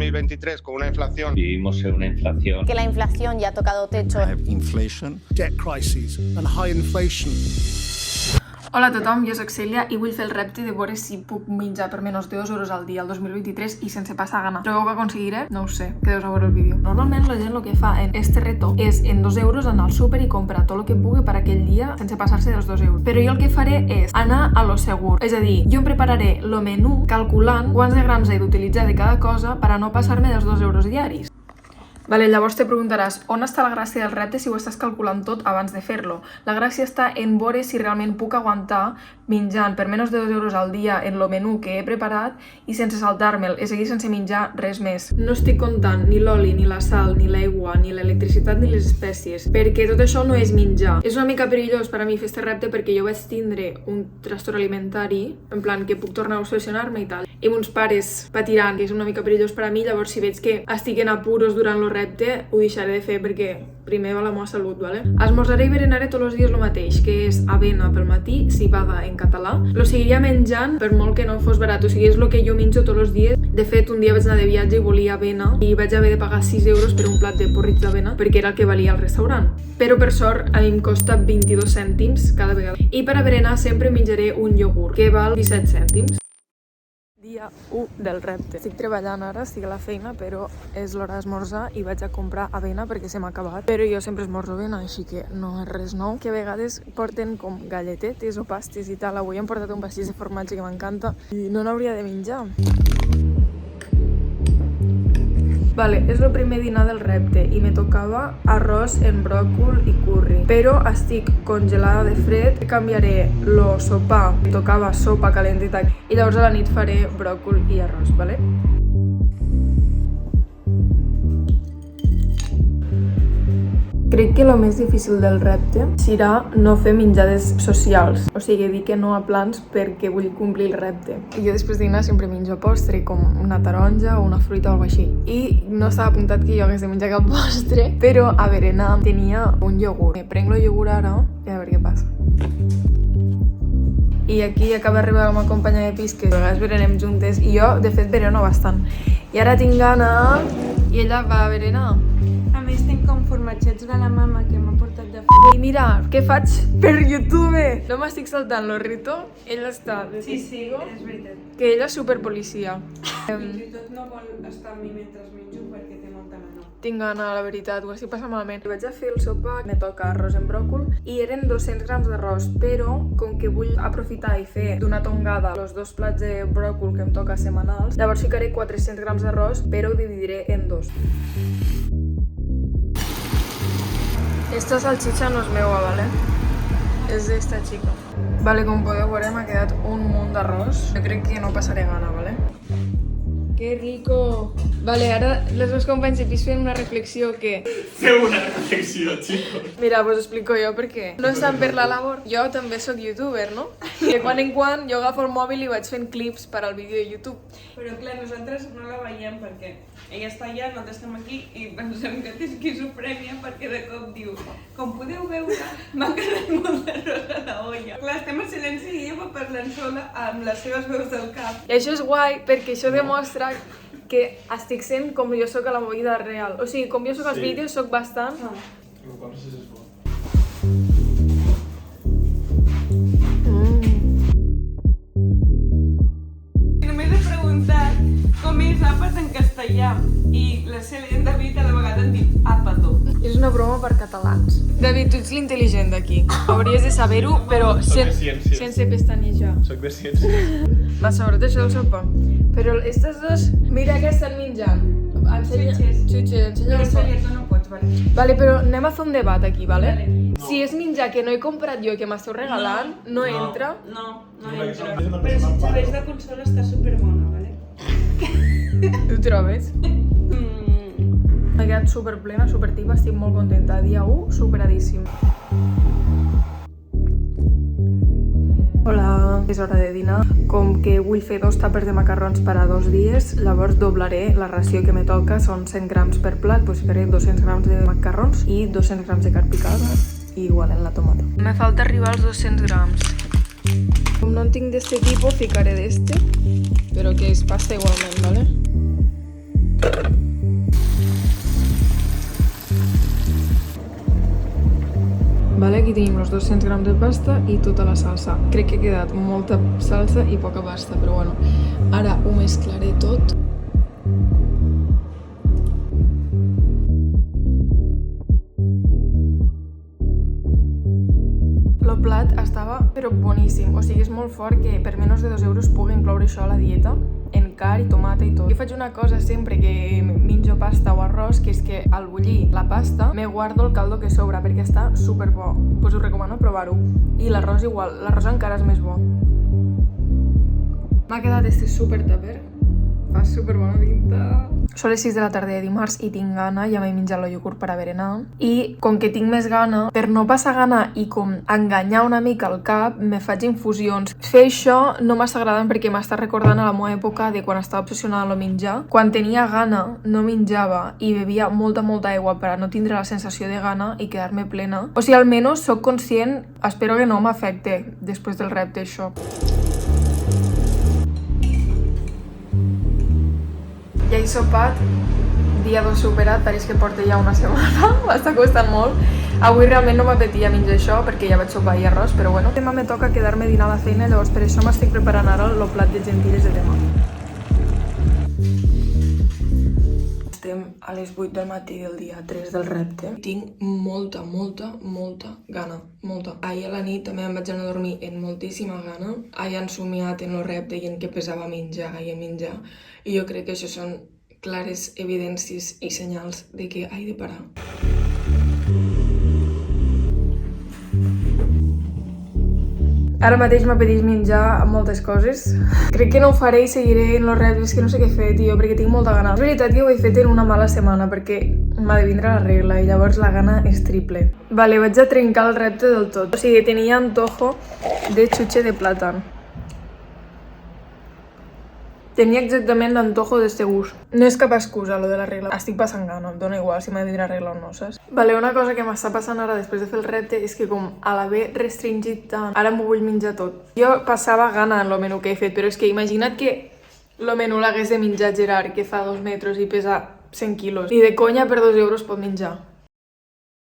2023 con una inflación. Vivimos en una inflación. Que la inflación ya ha tocado techo. Inflation, debt crisis and high inflation. Hola a tothom, jo soc Cèlia i vull fer el repte de veure si puc menjar per menys de 2 euros al dia el 2023 i sense passar gana. Trobeu que aconseguiré? No ho sé, quedeu a veure el vídeo. Normalment la gent el que fa en este reto és en 2 euros anar al súper i comprar tot el que pugui per aquell dia sense passar-se dels 2 euros. Però jo el que faré és anar a lo segur. És a dir, jo em prepararé el menú calculant quants de grams he d'utilitzar de cada cosa per a no passar-me dels 2 euros diaris. Vale, llavors te preguntaràs, on està la gràcia del repte si ho estàs calculant tot abans de fer-lo? La gràcia està en veure si realment puc aguantar menjant per menys de 2 euros al dia en el menú que he preparat i sense saltar-me'l, és a dir, sense menjar res més. No estic comptant ni l'oli, ni la sal, ni l'aigua, ni l'electricitat, ni les espècies, perquè tot això no és menjar. És una mica perillós per a mi fer este repte perquè jo vaig tindre un trastorn alimentari, en plan que puc tornar a obsessionar-me i tal. I meus pares patiran, que és una mica perillós per a mi, llavors si veig que estic en apuros durant el repte, ho deixaré de fer perquè primer va la meva salut, ¿vale? Esmorzaré i berenaré tots els dies el mateix, que és avena pel matí, cibada en català. Lo seguiria menjant per molt que no fos barat, o sigui, és el que jo menjo tots els dies. De fet, un dia vaig anar de viatge i volia avena i vaig haver de pagar 6 euros per un plat de porrits d'avena perquè era el que valia al restaurant. Però per sort a mi em costa 22 cèntims cada vegada. I per a berenar sempre menjaré un iogurt, que val 17 cèntims. Dia 1 del repte. Estic treballant ara, estic a la feina, però és l'hora d'esmorzar i vaig a comprar avena perquè se m'ha acabat. Però jo sempre esmorzo avena, així que no és res nou. Que a vegades porten com galletetes o pastes i tal. Avui hem portat un pastís de formatge que m'encanta i no n'hauria de menjar. Vale, és el primer dinar del repte i me tocava arròs en bròcol i curri. Però estic congelada de fred, canviaré lo sopar, me tocava sopa calentita i llavors a la nit faré bròcol i arròs, vale? Crec que el més difícil del repte serà no fer menjades socials, o sigui, dir que no a plans perquè vull complir el repte. I jo després de dinar sempre menjo postre, com una taronja o una fruita o alguna així. I no estava apuntat que jo hagués de menjar cap postre, però a berenar tenia un iogurt. Prenc el iogurt ara i a veure què passa. I aquí acaba d'arribar la meva companya de pis, que a vegades berenem juntes, i jo, de fet, bereno bastant. I ara tinc gana i ella va a berenar. A més, tinc com formatgets de la mama que m'ha portat de I mira, què faig per YouTube? No m'estic saltant lo rito, ell està de testigo, és veritat. que ella és superpolicia. Fins i tot no vol estar amb mi mentre menjo perquè té molta gana. Tinc gana, la veritat, ho estic passant malament. Vaig a fer el sopar, me toca arròs en bròcol i eren 200 grams d'arròs, però com que vull aprofitar i fer d'una tongada els 2 plats de bròcol que em toca setmanals, llavors ficaré 400 grams d'arròs, però ho dividiré en 2. Esta salchicha no és meua, ¿vale? És d'esta xica. Vale, com podeu veure, m'ha quedat un munt d'arròs. Jo crec que no passaré gana, ¿vale? Que rico! Vale, ara les meus companys de pis feien una reflexió que... Feu una reflexió, xicos. Mira, pues explico jo perquè no estan per la labor. Jo també sóc youtuber, no? I de quan en quan jo agafo el mòbil i vaig fent clips per al vídeo de YouTube. Però clar, nosaltres no la veiem perquè ella està allà, nosaltres estem aquí i pensem que té esquizofrènia perquè de cop diu, com podeu veure, m'ha quedat molt d'arròs a la olla. Clar, estem en silenci i ella va parlant sola amb les seves veus del cap. I això és guai perquè això demostra que estic sent com jo sóc a la meva vida real. O sigui, com jo sóc als vídeos, sóc bastant... El qual no sé si és bo. Només he preguntat com és àpat en castellà i la Cèlia i en David a la vegada han dit àpato. És una broma per catalans. David, tu ets l'intel·ligent d'aquí. Hauries de saber-ho, però sense pestanejar. Soc de ciències. Va, sobretot això del sopa. Però aquestes dos, mira què estan menjant. Xutxes. Xutxes, ensenya Però el sopa. Cèlia, tu no pots, vale? Vale, però anem a fer un debat aquí, vale? Vale. Si és menjar que no he comprat jo i que m'esteu regalant, no entra. No No, entra. perquè som- Però si et serveix de consola està superbona, vale? Tu trobes? M'ha quedat superplena, supertipa, estic molt contenta. Dia 1, superadíssim. Hola, és hora de dinar. Com que vull fer 2 tàpers de macarrons per a 2 dies, llavors doblaré la ració que me toca, són 100 grams per plat, doncs faré 200 grams de macarrons i 200 grams de carn picada i igual en la tomata. Me falta arribar als 200 grams. Com no en tinc d'este tipus, ficaré d'este, però que es pasta igualment, ¿vale? Vale, aquí tenim els 200 grams de pasta i tota la salsa. Crec que ha quedat molta salsa i poca pasta, però bueno. Ara ho mesclaré tot. El plat estava però boníssim, o sigui, és molt fort que per menys de 2 euros pugui incloure això a la dieta, en carn i tomata i tot. Jo faig una cosa sempre que menjo pasta o arròs, que és que al bullir la pasta me guardo el caldo que sobra perquè està super bo. Pues us recomano provar-ho. I l'arròs igual, l'arròs encara és més bo. M'ha quedat este super tupper. Fa super bona pinta. Són les 6 de la tarda de dimarts i tinc gana, ja m'he menjat el iogurt per a berenar. I com que tinc més gana, per no passar gana i com enganyar una mica el cap, me faig infusions. Fer això no m'està agradant perquè m'està recordant a la meva època de quan estava obsessionada amb el menjar. Quan tenia gana, no menjava i bevia molta aigua per a no tindre la sensació de gana i quedar-me plena. O sigui, almenys soc conscient, espero que no m'afecte després del repte això. Ja he sopat, dia 2 superat, pareix que porta ja una setmana, m'està costant molt. Avui realment no m'apetia menjar això perquè ja vaig sopar i arròs, però bueno. Demà me toca quedar-me a dinar a la feina, llavors per això m'estic preparant ara el plat de gentilles de demà. Estem a les 8 del matí del dia 3 del repte. Tinc molta gana, molta. Ahir a la nit també em vaig anar a dormir amb moltíssima gana. Ahir han somiat en el repte i en què pesava menjar i menjar. I jo crec que això són clares evidències i senyals de que he de parar. Ara mateix m'apeteix menjar moltes coses. Crec que no ho faré i seguiré en els reptes, que no sé què fer, tio, perquè tinc molta gana. És veritat que ho he fet en una mala setmana, perquè m'ha de vindre la regla i llavors la gana és triple. Vale, vaig a trencar el repte del tot. O sigui, tenia antojo de xuche de plàtan. Tenia exactament l'antojo d'este gust. No és cap excusa, lo de la regla. Estic passant gana, em dona igual si m'ha de vindre la regla o no, saps? Vale, una cosa que m'està passant ara després de fer el repte és que com a l'haver restringit tant, ara m'ho vull menjar tot. Jo passava gana en el menú que he fet, però és que imagina't que el menú l'hagués de menjar Gerard, que fa 2 metres i pesa 100 quilos. Ni de conya per 2 euros pot menjar.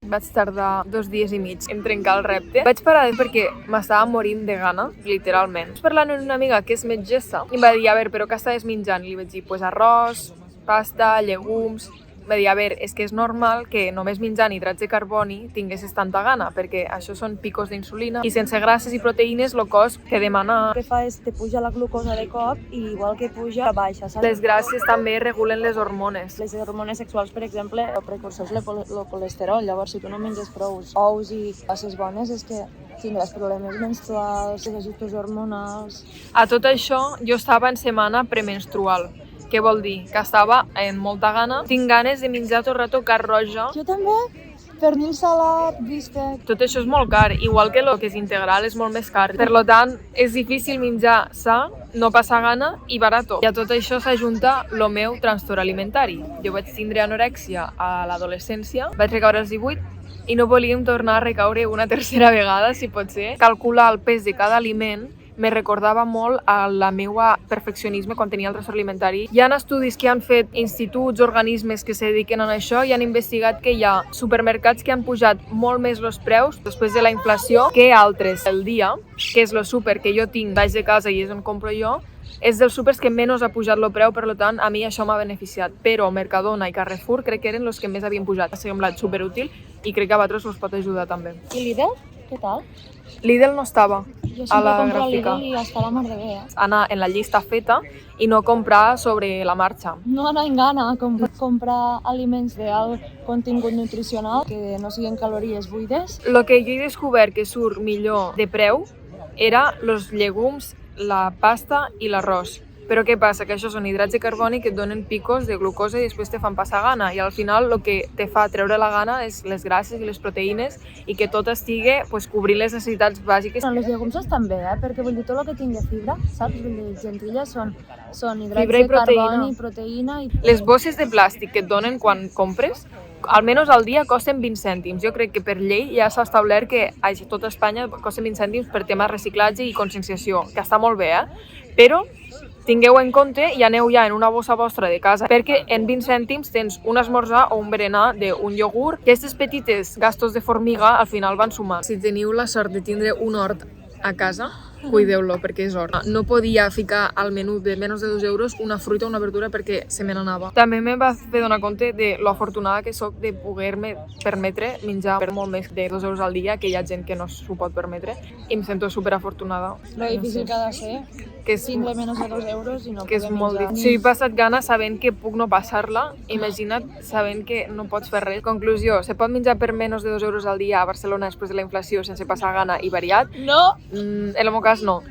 Vaig tardar 2 dies i mig en trencar el repte. Vaig parar perquè m'estava morint de gana, literalment. Vaig parlant amb una amiga que és metgessa i em va dir, a veure, però què estaves menjant? I li vaig dir, pues arròs, pasta, llegums... Va dir, a veure, és que és normal que només menjant hidrats de carboni tinguessis tanta gana, perquè això són picos d'insulina i sense grasses i proteïnes el cos que demana... El que fa és que puja la glucosa de cop i igual que puja, baixa. Saps? Les grasses també regulen les hormones. Les hormones sexuals, per exemple, precursors el colesterol. Llavors, si tu no menges prou ous i coses bones, és que tindràs problemes menstruals, desajustos hormonals... A tot això, jo estava en setmana premenstrual. Què vol dir? Que estava en molta gana. Tinc ganes de menjar tot el rato carn roja. Jo també. Pernil salat, bistec... Tot això és molt car, igual que el que és integral és molt més car. Per tant, és difícil menjar sa, no passar gana i barató. I a tot això s'ajunta el meu trastorn alimentari. Jo vaig tindre anorèxia a l'adolescència, vaig recaure als 18 i no volíem tornar a recaure una tercera vegada, si pot ser. Calcular el pes de cada aliment me recordava molt a la meva perfeccionisme quan tenia el trastorn alimentari. Hi ha estudis que han fet instituts, organismes que se dediquen a això i han investigat que hi ha supermercats que han pujat molt més els preus després de la inflació que altres. El Dia, que és el súper que jo tinc baix de casa i és on compro jo, és dels súpers que menys ha pujat el preu, per tant, a mi això m'ha beneficiat. Però Mercadona i Carrefour crec que eren els que més havien pujat. M'ha semblat superútil i crec que a vosaltres us pot ajudar també. I Lidl? Què tal? Lidl no estava Jo a la sempre compro a gràfica. Lidl i està la mar de bé, eh? Anar en la llista feta i no comprar sobre la marxa. No anar en gana, comprar aliments d'alt contingut nutricional que no siguin calories buides. El que jo he descobert que surt millor de preu era els llegums, la pasta i l'arròs. Però què passa? Que això són hidrats de carboni que et donen picos de glucosa i després te fan passar gana. I al final el que te fa treure la gana és les grasses i les proteïnes i que tot estigui cobrint les necessitats bàsiques. Els llegums estan bé, perquè vull dir, tot el que tingui fibra, saps? Vull dir, gentilles són hidrats Fibra i de carboni, proteïna... Les bosses de plàstic que et donen quan compres, almenys al dia costen 20 cèntims. Jo crec que per llei ja s'ha establert que a tot Espanya costen 20 cèntims per tema reciclatge i conscienciació, que està molt bé, però tingueu en compte i aneu ja en una bossa vostra de casa, perquè en 20 cèntims tens un esmorzar o un berenar d'un iogurt. Aquestes petites gastos de formiga al final van sumar. Si teniu la sort de tindre un hort a casa, cuideu-lo perquè és hort. No podia ficar al menú de menys de 2 euros una fruita o una verdura perquè se me n'anava. També me va fer donar compte de lo afortunada que sóc de poder-me permetre menjar per molt més de 2 euros al dia, que hi ha gent que no s'ho pot permetre, i em sento superafortunada. Lo difícil que ha de ser Que és, tindre menys de 2 euros i no que és poder molt menjar. difícil. Si he passat gana sabent que puc no passar-la, imagina't sabent que no pots fer res. Conclusió, se pot menjar per menys de 2 euros al dia a Barcelona després de la inflació sense passar gana i variat? No! En el meu cas, no.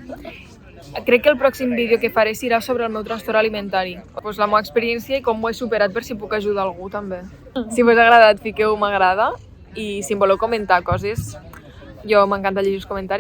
Crec que el pròxim vídeo que faré serà sobre el meu trastorn alimentari. Pues la meva experiència i com ho he superat per si puc ajudar algú també. Si us ha agradat, fiqueu m'agrada i si em voleu comentar coses, jo m'encanta llegir els comentaris.